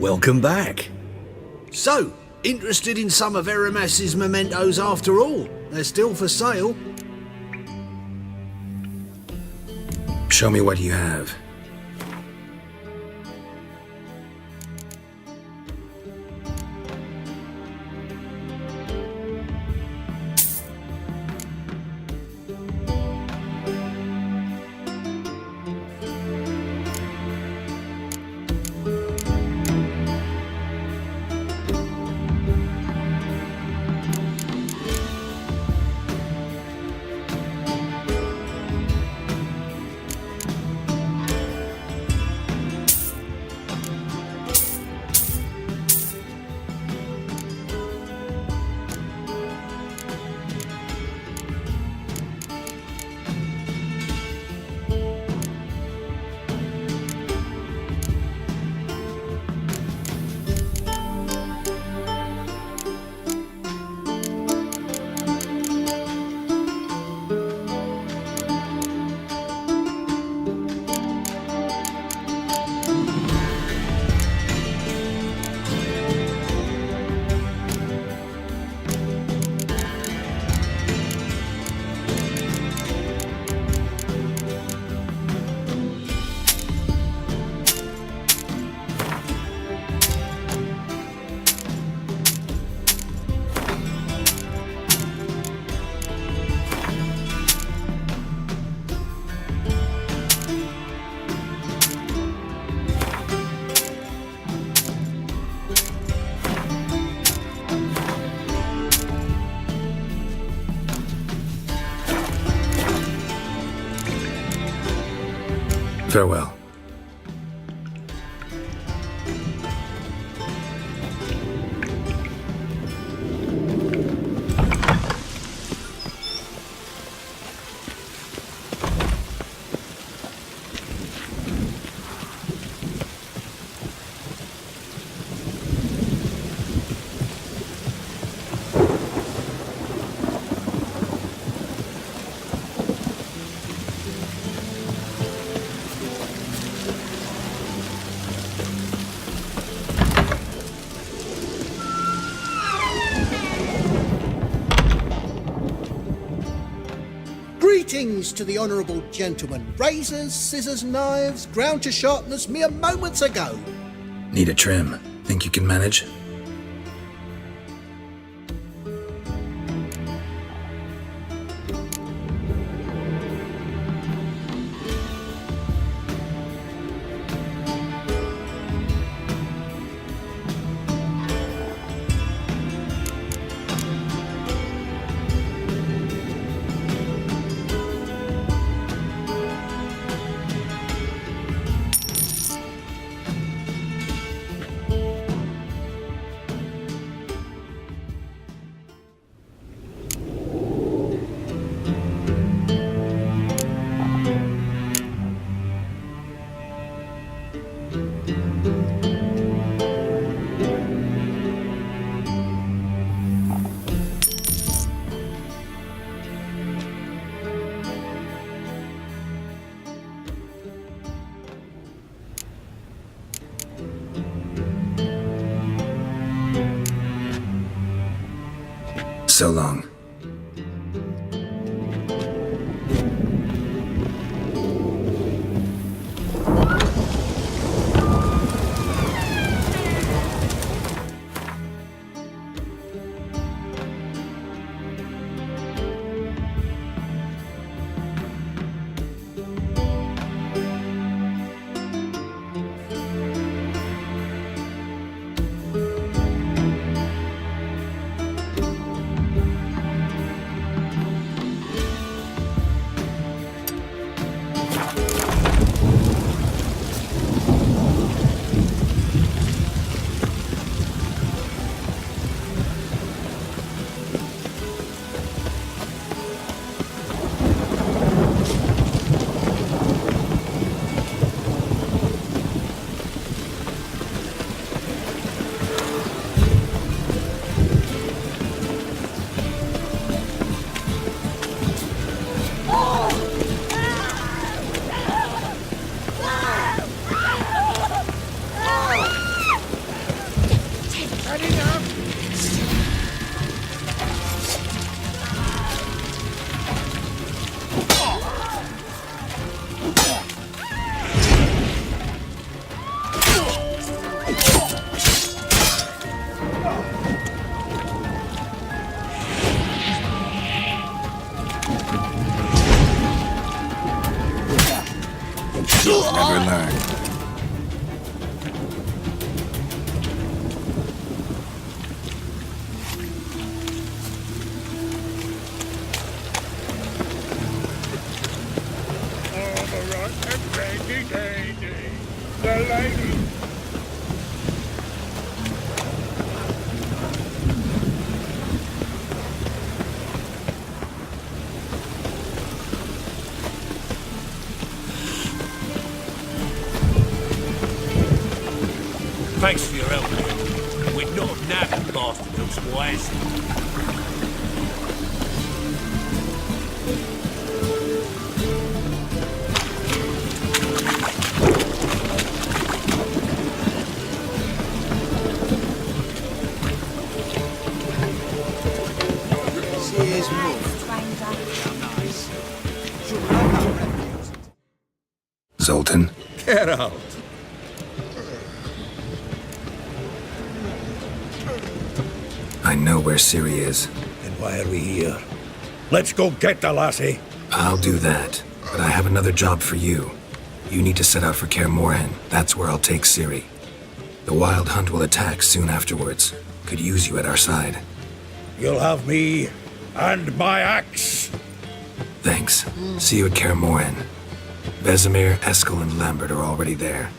Welcome back. So, interested in some of Aramas's mementos after all? They're still for sale. Show me what you have. Farewell. Greetings to the honourable gentleman. Razors, scissors, knives, ground to sharpness mere moments ago. Need a trim. Think you can manage? So long. never learn. Thanks for your help, mate. We'd not have nabbed the bastard otherwise. Zoltan? Geralt! I know where Ciri is. Then why are we here? Let's go get the lassie! I'll do that, but I have another job for you. You need to set out for Kaer Morhen. That's where I'll take Ciri. The Wild Hunt will attack soon afterwards. Could use you at our side. You'll have me and my axe! Thanks. See you at Kaer Morhen. Vesemir, Eskel, and Lambert are already there.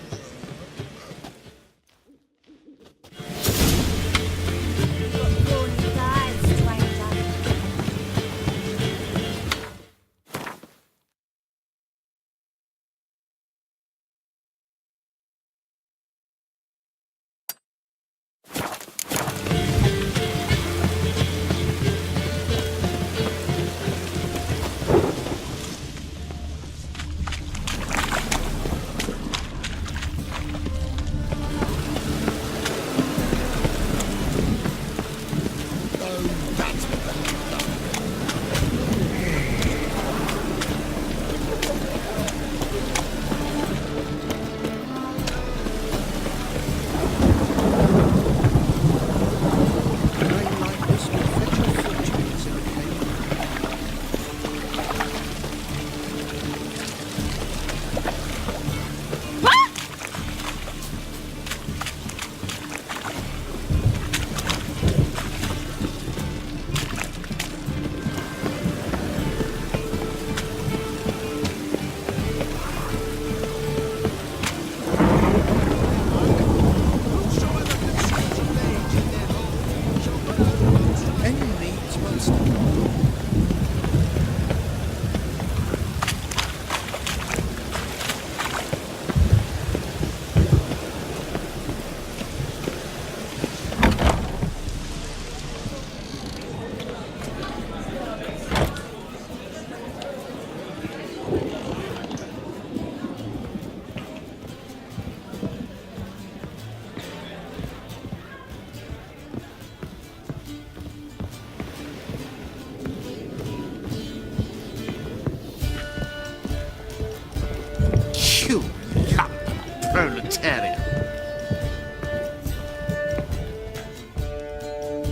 Proletariat.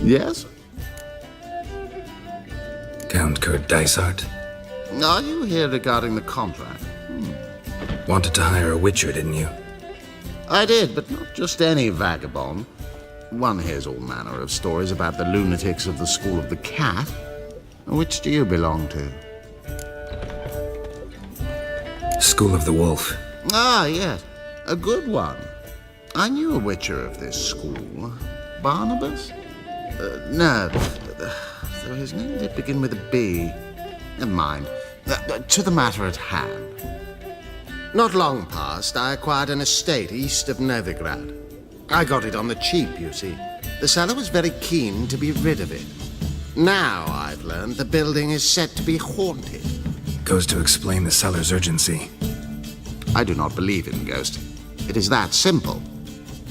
Yes? Count Kurt Dysart? Are you here regarding the contract? Wanted to hire a witcher, didn't you? I did, but not just any vagabond. One hears all manner of stories about the lunatics of the School of the Cat. Which do you belong to? School of the Wolf. Ah, yes. A good one. I knew a witcher of this school. Barnabas? No. Though his name did begin with a B. Never mind. To the matter at hand. Not long past, I acquired an estate east of Novigrad. I got it on the cheap, you see. The seller was very keen to be rid of it. Now, I've learned, the building is said to be haunted. Goes to explain the seller's urgency. I do not believe in ghosts. It is that simple.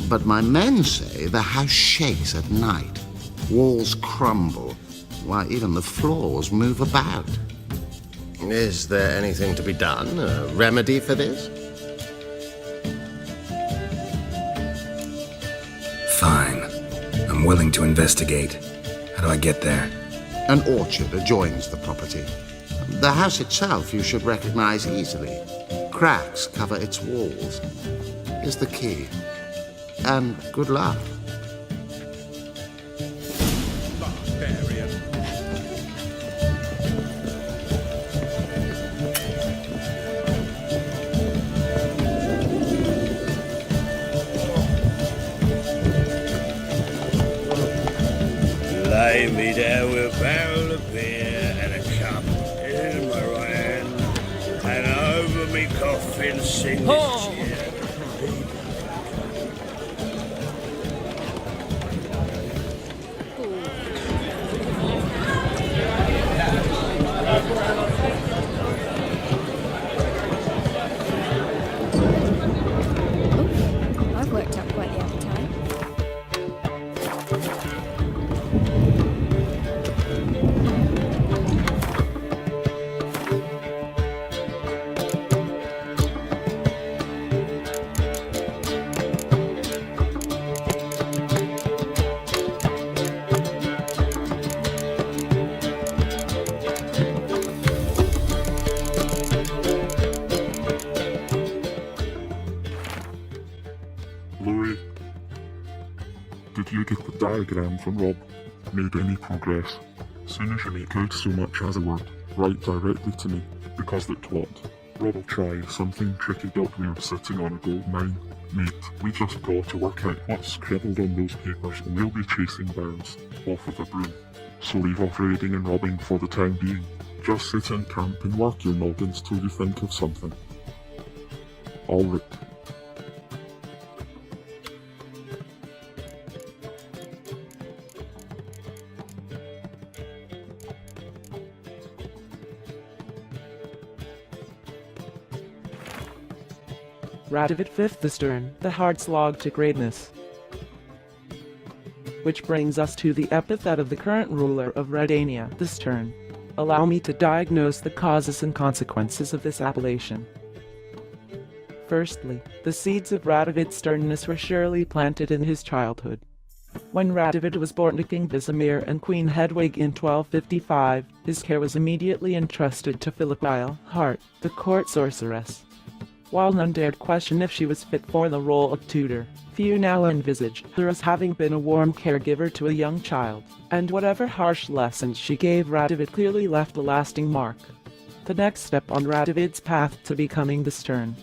But my men say the house shakes at night. Walls crumble, while even the floors move about. Is there anything to be done? A remedy for this? Fine. I'm willing to investigate. How do I get there? An orchard adjoins the property. The house itself you should recognize easily. cracks cover its walls, is the key. And good luck. Barbarian. Lay me there with a barrel of beer and a cup in my right hand, and over me coffin sing this cheer. I've worked up quite the appetite. Louis, did you get the diagram from Rob? Made any progress? Soon as you make out so much as a word, write directly to me, because that's what Rob will try something tricky built we are sitting on a gold mine. Mate, we just got to work out what's scribbled on those papers and we'll be chasing birds off with a broom. So leave off raiding and robbing for the time being. Just sit in camp and work your noggins till you think of something. Alright. Radovid V The Stern, the hard slog to greatness. Which brings us to the epithet of the current ruler of Redania, the Stern. Allow me to diagnose the causes and consequences of this appellation. Firstly, the seeds of Radovid's sternness were surely planted in his childhood. When Radovid was born to King Visimir and Queen Hedwig in 1255, his care was immediately entrusted to Philippile Hart, the court sorceress. While none dared question if she was fit for the role of tutor, few now envisaged her as having been a warm caregiver to a young child, and whatever harsh lessons she gave Radovid clearly left a lasting mark. The next step on Radovid's path to becoming the Stern.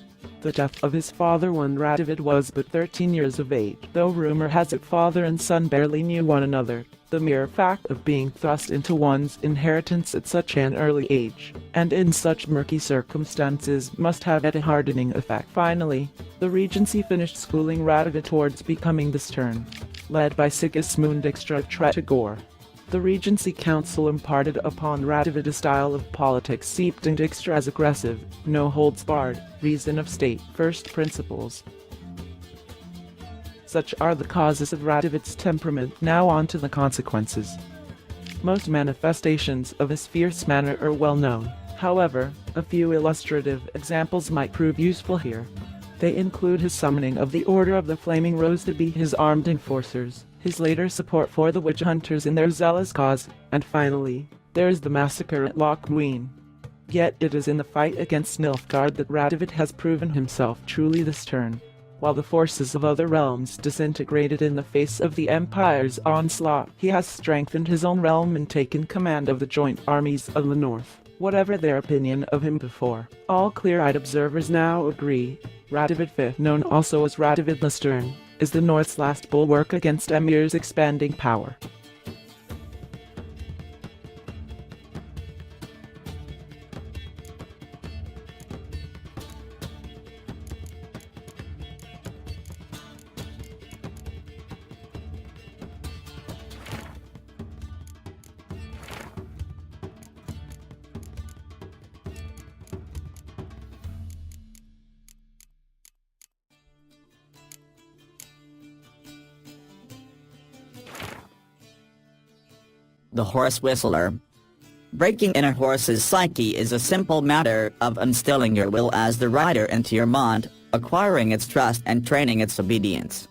The death of his father when Radovid was but 13 years of age. Though rumor has it father and son barely knew one another, the mere fact of being thrust into one's inheritance at such an early age, and in such murky circumstances, must have had a hardening effect. Finally, the Regency finished schooling Radovid towards becoming the Stern, led by Sigismund Dijkstra Tretogor. The Regency Council imparted upon Radovid a style of politics seeped in Dijkstra's aggressive, no-holds-barred, reason of state first principles. Such are the causes of Radovid's temperament. Now on to the consequences. Most manifestations of his fierce manner are well known. However, a few illustrative examples might prove useful here. They include his summoning of the Order of the Flaming Rose to be his armed enforcers, his later support for the witch hunters in their zealous cause, and finally, there is the massacre at Loch Gwyn. Yet it is in the fight against Nilfgaard that Radovid has proven himself truly the Stern. While the forces of other realms disintegrated in the face of the Empire's onslaught, he has strengthened his own realm and taken command of the joint armies of the North. Whatever their opinion of him before, all clear-eyed observers now agree, Radovid V, known also as Radovid the Stern, is the North's last bulwark against Emir's expanding power. The Horse Whistler. Breaking in a horse's psyche is a simple matter of instilling your will as the rider into your mind, acquiring its trust and training its obedience.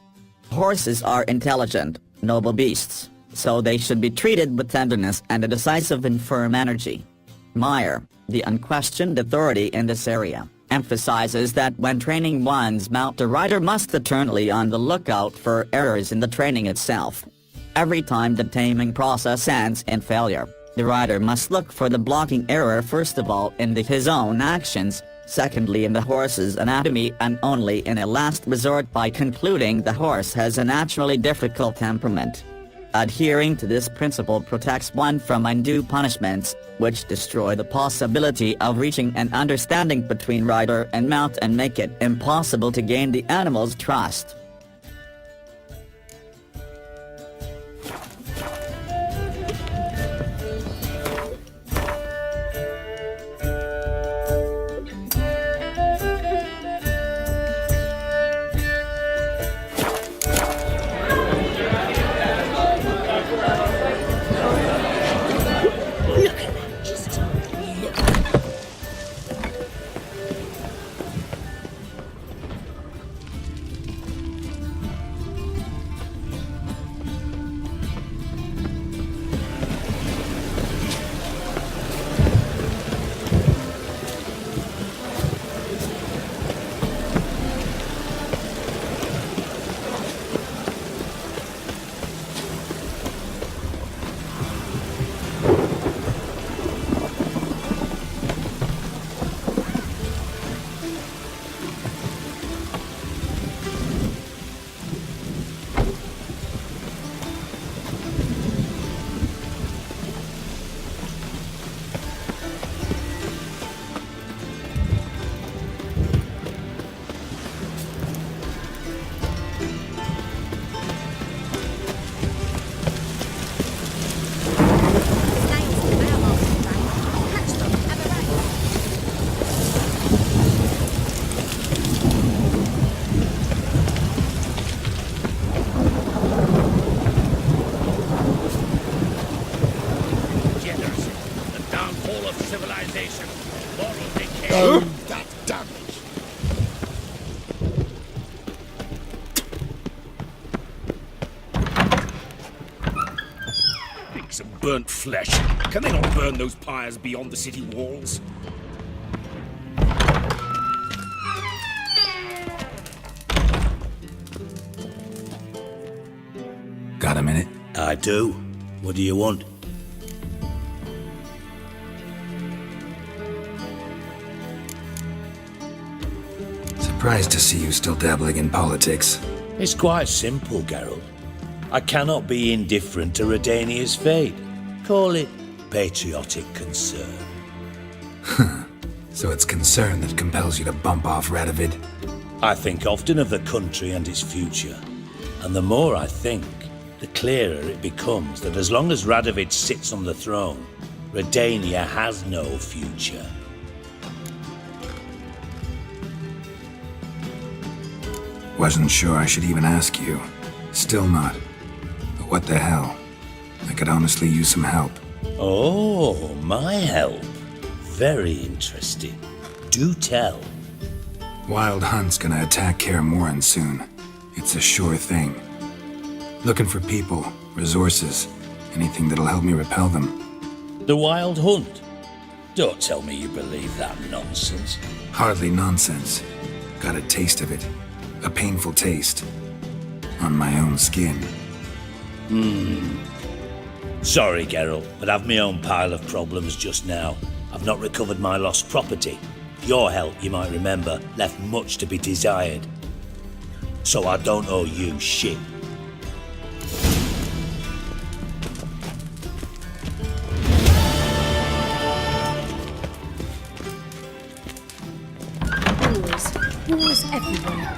Horses are intelligent, noble beasts, so they should be treated with tenderness and a decisive and firm energy. Meyer, the unquestioned authority in this area, emphasizes that when training one's mount, the rider must eternally on the lookout for errors in the training itself. Every time the taming process ends in failure, the rider must look for the blocking error first of all in his own actions, secondly in the horse's anatomy, and only in a last resort by concluding the horse has a naturally difficult temperament. Adhering to this principle protects one from undue punishments, which destroy the possibility of reaching an understanding between rider and mount and make it impossible to gain the animal's trust. That damage. Pigs and burnt flesh. Can they not burn those pyres beyond the city walls? Got a minute? I do. What do you want? Surprised to see you still dabbling in politics. It's quite simple, Geralt. I cannot be indifferent to Redania's fate. Call it patriotic concern. So it's concern that compels you to bump off Radovid? I think often of the country and its future. And the more I think, the clearer it becomes that as long as Radovid sits on the throne, Redania has no future. Wasn't sure I should even ask you. Still not. But what the hell? I could honestly use some help. Oh, my help. Very interesting. Do tell. Wild Hunt's gonna attack Kaer Morhen soon. It's a sure thing. Looking for people, resources, anything that'll help me repel them. The Wild Hunt? Don't tell me you believe that nonsense. Hardly nonsense. Got a taste of it. A painful taste. On my own skin. Sorry, Geralt, but I've my own pile of problems just now. I've not recovered my lost property. Your help, you might remember, left much to be desired. So I don't owe you shit. Wars everywhere.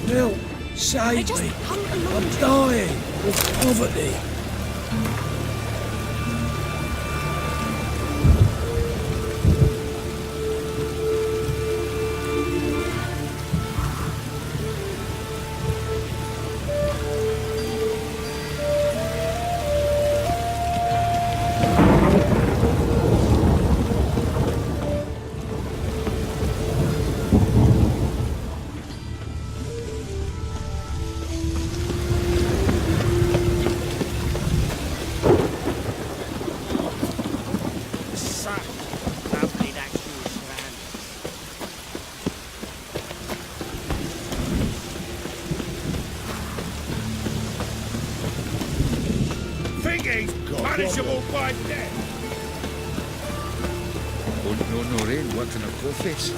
Help! Save me! I'm dying of poverty! Punishable by death! Wouldn't know no rain working a poor face.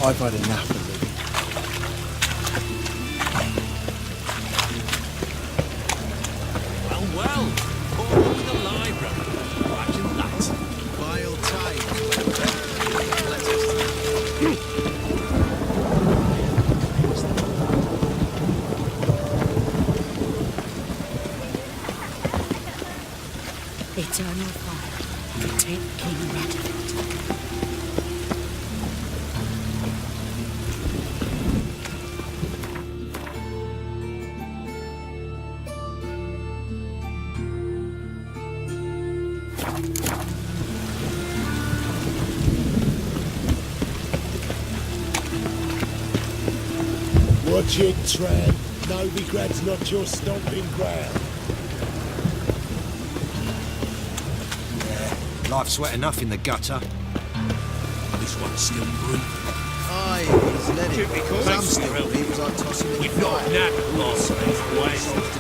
I've had enough of it. Well, all over the library. Imagine that. Vile times. Eternal fire. Protect King Radovid. Watch it, Tran. Novigrad's not your stomping ground. Life's wet enough in the gutter. This one's still breathing. Aye, he's let it. Some still lives, I toss him in the We've not fire. napped last night's waste.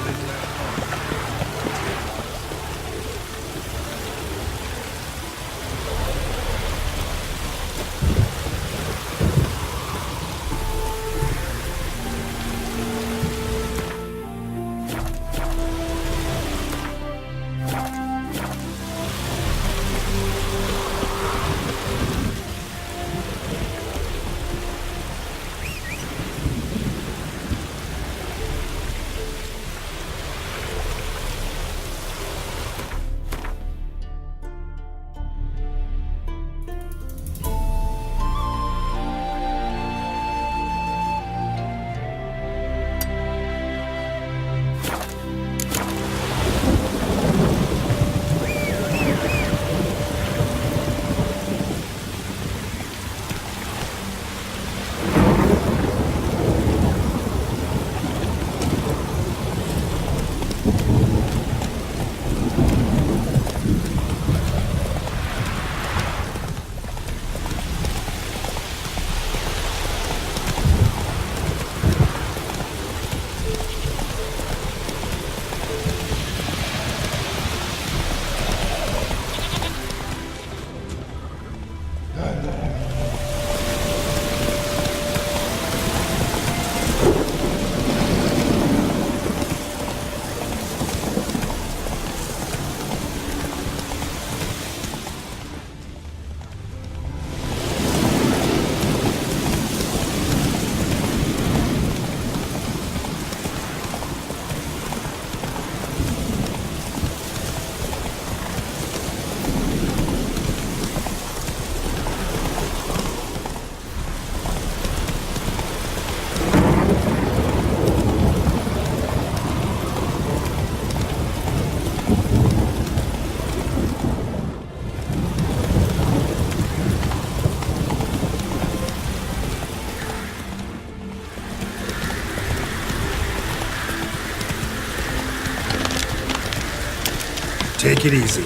Take it easy.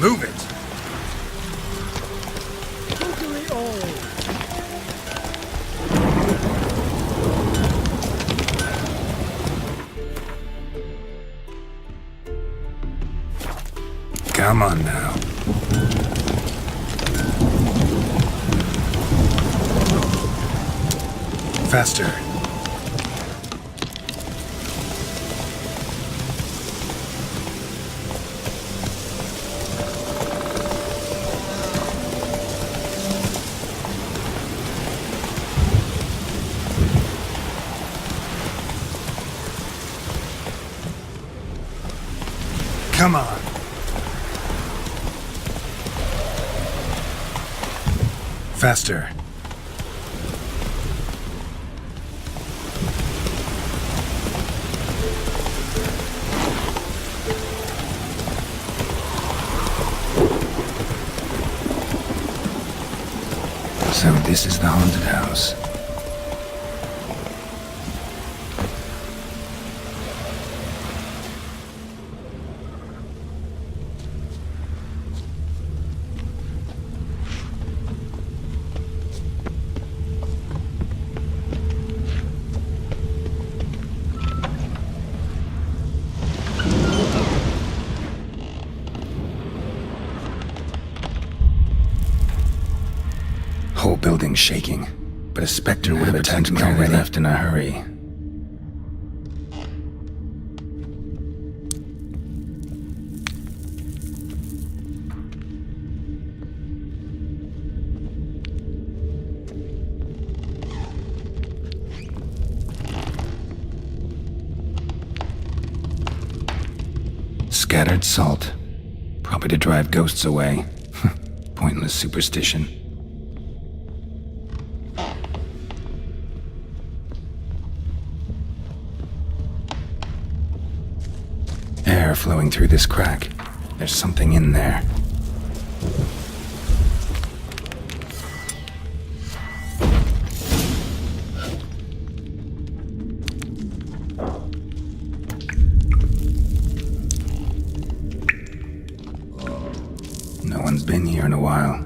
Move it! Come on now. Faster. Come on. Faster. So this is the haunted house. Whole building's shaking, but a specter would have attacked me already. Left in a hurry. Scattered salt, probably to drive ghosts away. Pointless superstition. Air air flowing through this crack. There's something in there. No one's been here in a while.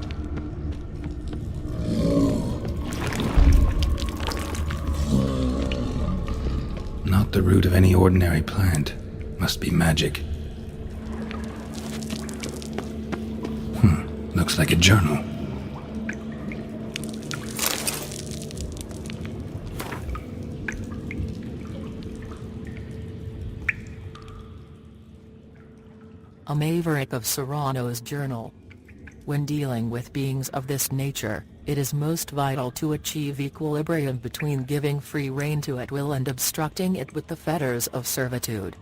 Not the root of any ordinary plant. Must be magic. Looks like a journal. Amaverick of Sorano's journal. When dealing with beings of this nature, it is most vital to achieve equilibrium between giving free rein to at will and obstructing it with the fetters of servitude.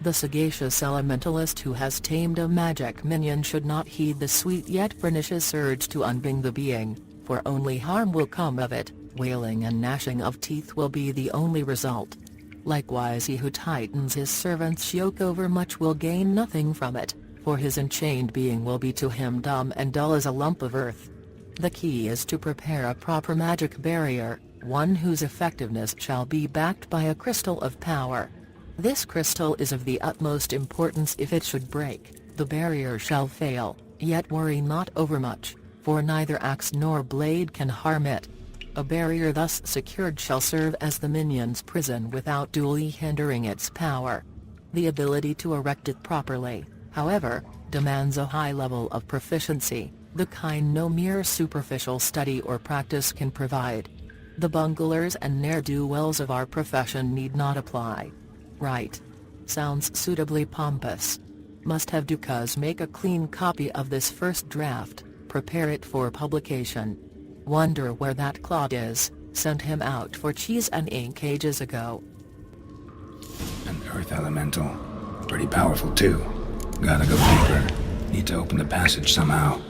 The sagacious elementalist who has tamed a magic minion should not heed the sweet yet pernicious urge to unbring the being, for only harm will come of it. Wailing and gnashing of teeth will be the only result. Likewise, he who tightens his servant's yoke over much will gain nothing from it, for his enchained being will be to him dumb and dull as a lump of earth. The key is to prepare a proper magic barrier, one whose effectiveness shall be backed by a crystal of power. This crystal is of the utmost importance. If it should break, the barrier shall fail, yet worry not overmuch, for neither axe nor blade can harm it. A barrier thus secured shall serve as the minion's prison without duly hindering its power. The ability to erect it properly, however, demands a high level of proficiency, the kind no mere superficial study or practice can provide. The bunglers and ne'er-do-wells of our profession need not apply. Right. Sounds suitably pompous. Must have do cuz make a clean copy of this first draft, prepare it for publication. Wonder where that Claude is, sent him out for cheese and ink ages ago. An earth elemental. Pretty powerful too. Gotta go deeper. Need to open the passage somehow.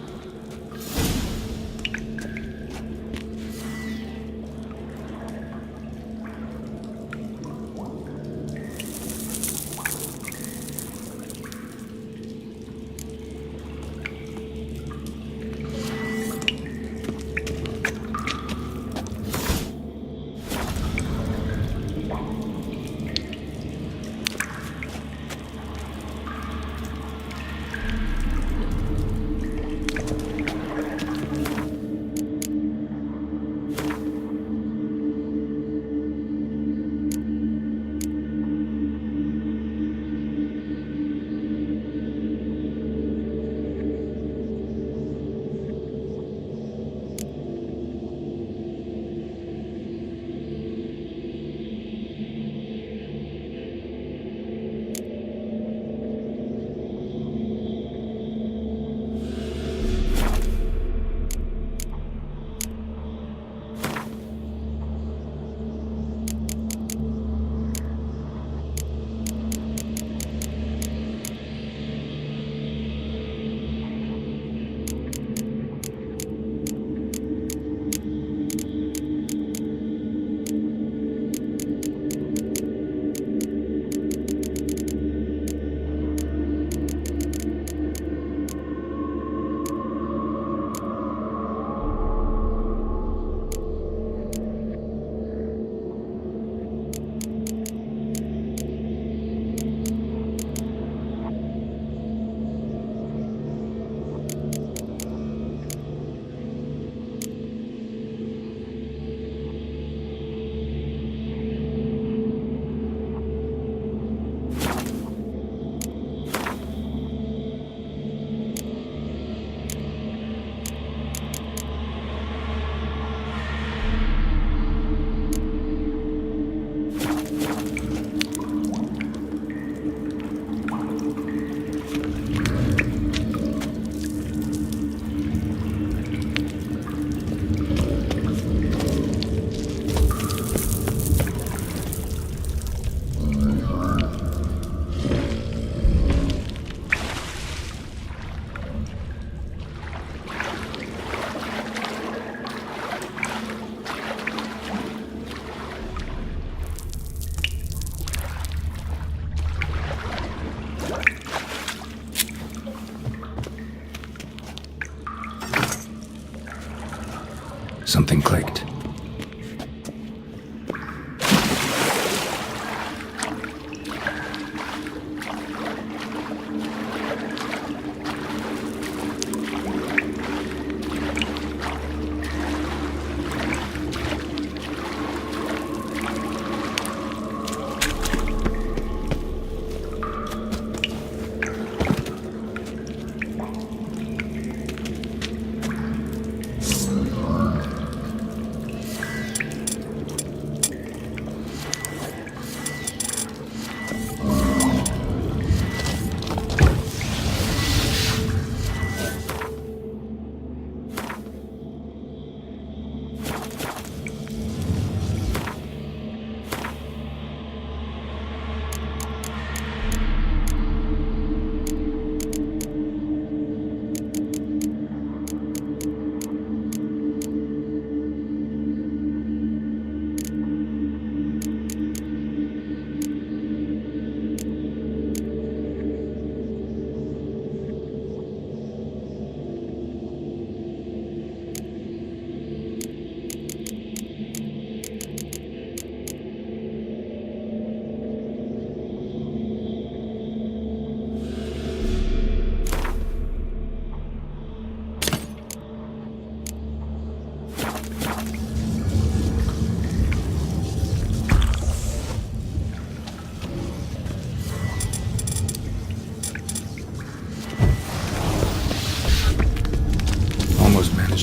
Something clicked.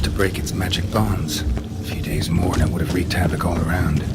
To break its magic bonds. A few days more and it would have wreaked havoc all around.